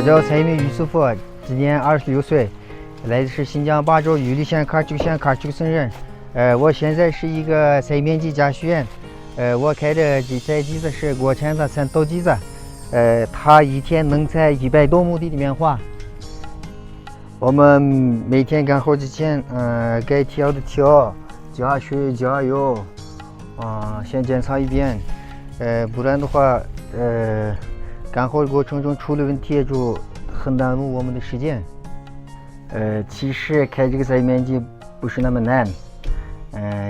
叫蔡明于苏佛，今年26岁，来自是新疆巴州玉里县喀什县喀什省人。我现在是一个菜面机驾驶员。我开的这采机子是国产的三头机子，它一天能在100多亩地里面滑。我们每天干活之前，该调的调，加水加油，先检查一遍，不然的话，干活的过程中出了问题就很耽误我们的时间。其实开这个采面机不是那么难，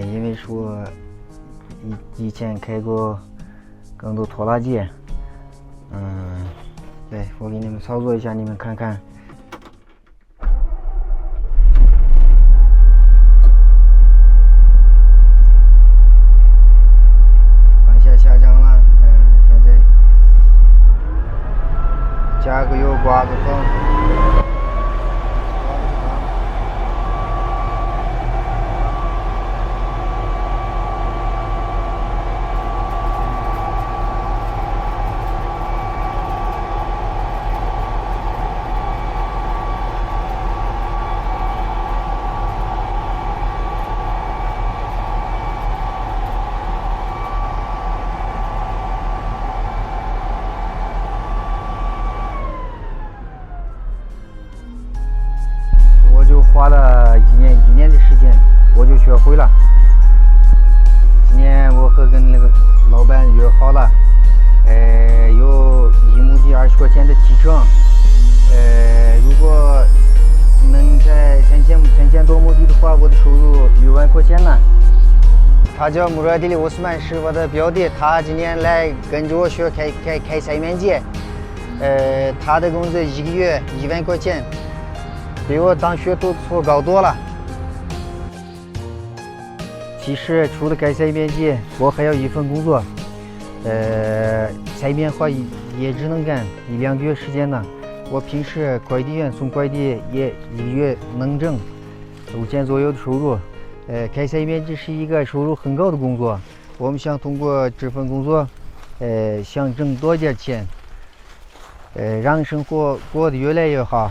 因为说以前开过更多拖拉机。对，我给你们操作一下，你们看看。往下下降了，现在加个油，刮个风。花了一年的时间，我就学会了。今年我和跟那个老板约好了，有1亩地20块钱的提成。如果能在3000多亩地的话，我的收入6万块钱呢。他叫穆拉迪里沃斯曼，是我的表弟，他今年来跟着我学开采面机。他的工资1个月1万块钱。比我当学徒高多了。其实除了开采面机，我还有一份工作，采面活也只能干1-2个月时间呢。我平时快递员送快递也1个月能挣5000左右的收入。开采面机是一个收入很高的工作，我们想通过这份工作，想挣多点钱，让生活过得越来越好。